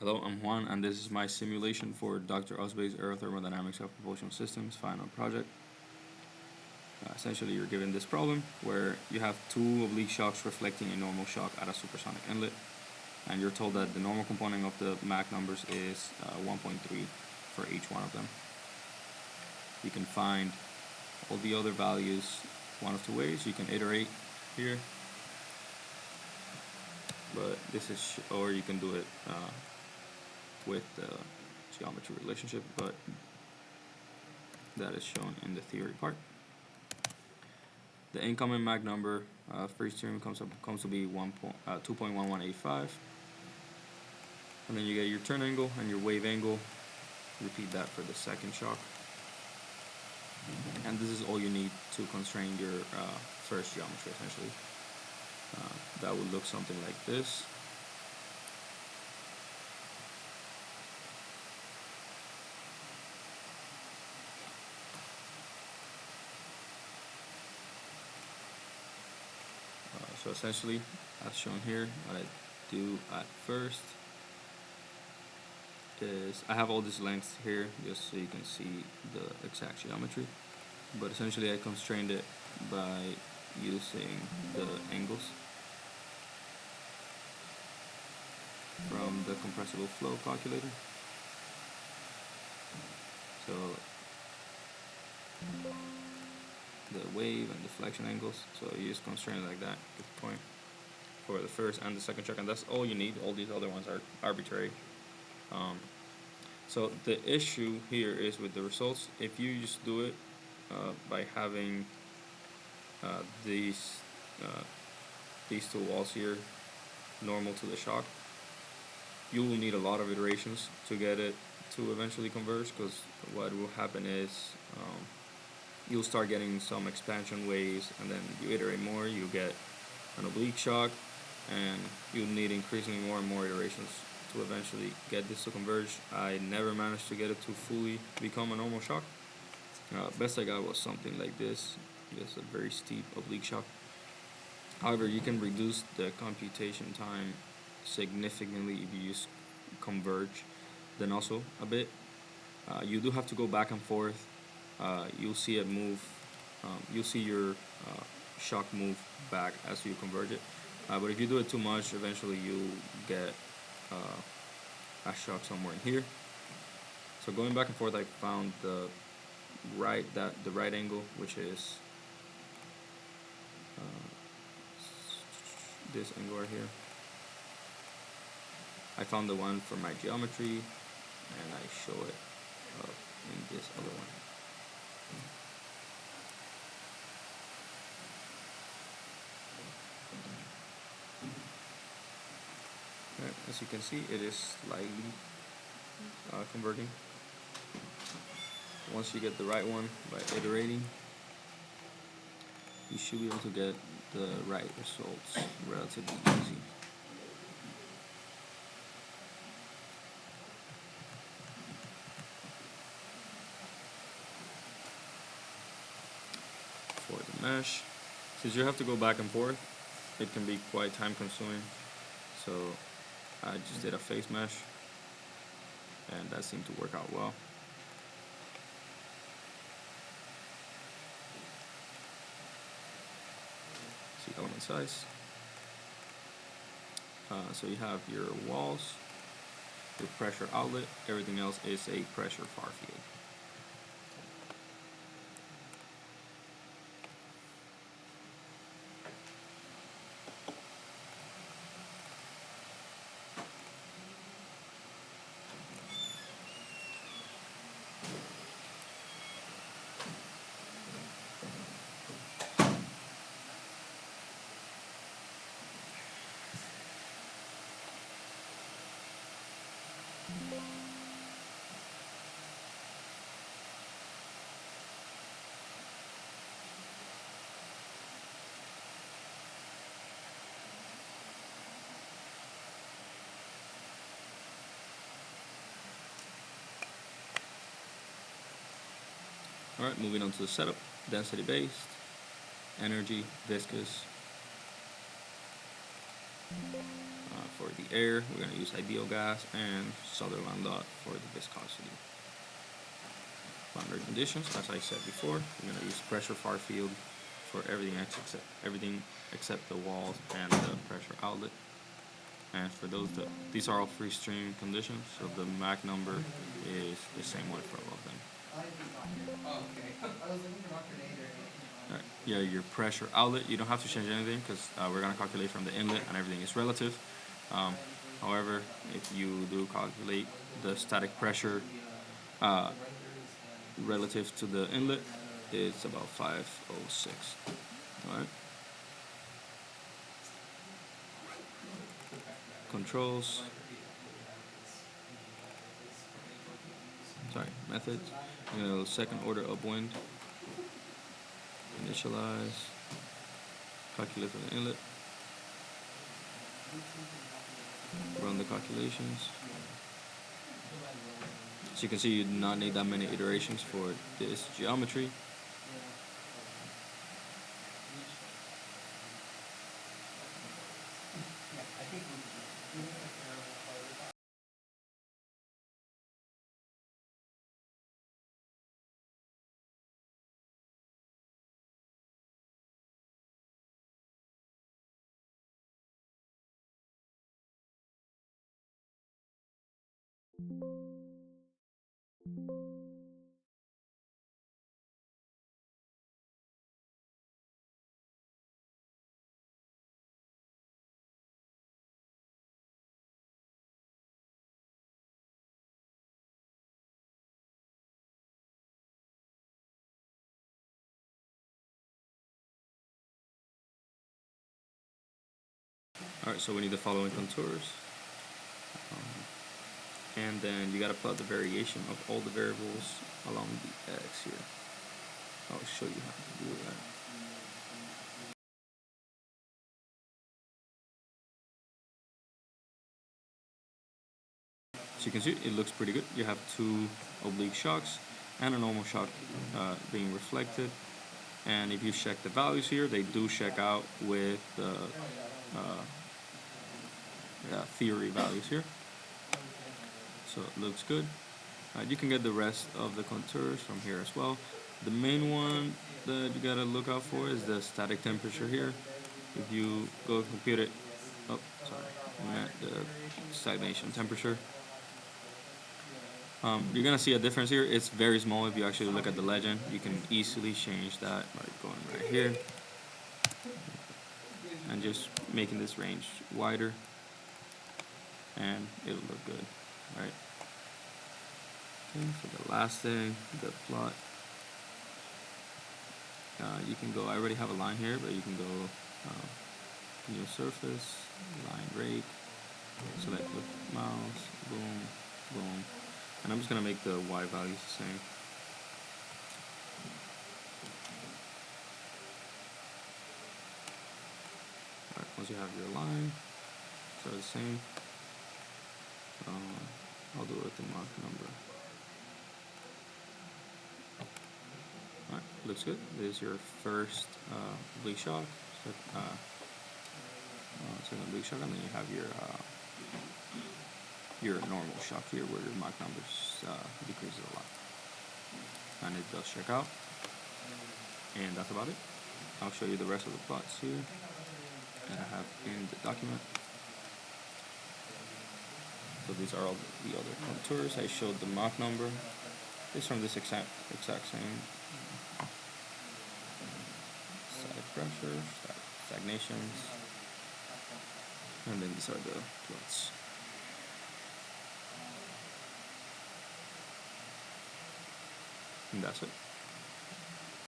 Hello, I'm Juan, and this is my simulation for Dr. Ozbays Aerothermodynamics of Propulsion Systems final project. Essentially, you're given this problem where you have two oblique shocks reflecting a normal shock at a supersonic inlet, and you're told that the normal component of the Mach numbers is 1.3 for each one of them. You can find all the other values one of two ways. You can iterate here, but this is, or you can do it with the geometry relationship, but that is shown in the theory part. The incoming Mach number for each term comes to be 2.1185, and then you get your turn angle and your wave angle. Repeat that for the second shock, and this is all you need to constrain your first geometry. Essentially, that would look something like this. So essentially, as shown here, what I do at first is I have all these lengths here just so you can see the exact geometry, but essentially I constrained it by using the angles from the compressible flow calculator. So the wave and deflection angles, so you just constrain it like that at the point for the first and the second shock, and that's all you need. All these other ones are arbitrary. So the issue here is with the results. If you just do it by having these two walls here normal to the shock, you will need a lot of iterations to get it to eventually converge, because what will happen is you'll start getting some expansion waves, and then you iterate more, you get an oblique shock, and you'll need increasingly more and more iterations to eventually get this to converge. I never managed to get it to fully become a normal shock. Best I got was something like this, just a very steep oblique shock. However, you can reduce the computation time significantly if you use converge, then also a bit. You do have to go back and forth. You'll see it move. You'll see your shock move back as you converge it. But if you do it too much, eventually you'll get a shock somewhere in here. So going back and forth, I found the right angle, which is this angle right here. I found the one for my geometry, and I show it in this other one. Right, as you can see, it is slightly converging. Once you get the right one by iterating, you should be able to get the right results relatively easy. For the mesh, since you have to go back and forth, it can be quite time consuming. So I just did a face mesh, and that seemed to work out well. See element size. So you have your walls, your pressure outlet, everything else is a pressure far field. Alright, moving on to the setup. Density based, energy, viscous, for the air, we're going to use ideal gas, and Sutherland dot for the viscosity. Boundary conditions, as I said before, we're going to use pressure far field for everything except the walls and the pressure outlet. And for those these are all free stream conditions, so the Mach number is the same one for all of them. Alright, yeah, your pressure outlet, you don't have to change anything because we're going to calculate from the inlet and everything is relative. However, if you do calculate the static pressure relative to the inlet, it's about 506. Alright. Controls. Methods. Second order upwind. Initialize. Calculate for the inlet. Run the calculations. So you can see you do not need that many iterations for this geometry. Alright, so we need the following contours. And then you gotta plot the variation of all the variables along the x here. I'll show you how to do that. So you can see it looks pretty good. You have two oblique shocks and a normal shock being reflected. And if you check the values here, they do check out with the theory values here. So it looks good. You can get the rest of the contours from here as well. The main one that you gotta look out for is the static temperature here. If you go compute it, the stagnation temperature. You're gonna see a difference here. It's very small. If you actually look at the legend, you can easily change that by going right here and just making this range wider, and it'll look good. Alright. Okay, for the last thing, the plot. You can go, I already have a line here, but you can go new surface, line rake, select with mouse, boom, boom. And I'm just going to make the y values the same. Alright, once you have your line, so the same. I'll do it with the Mach number. Alright, looks good. This is your first oblique shock. Second oblique shock, and then you have your normal shock here where your Mach numbers decreases a lot. And it does check out. And that's about it. I'll show you the rest of the plots here that I have in the document. So these are all the other contours. I showed the Mach number. It's from this exact same static pressure, stagnations, and then these are the plots. And that's it.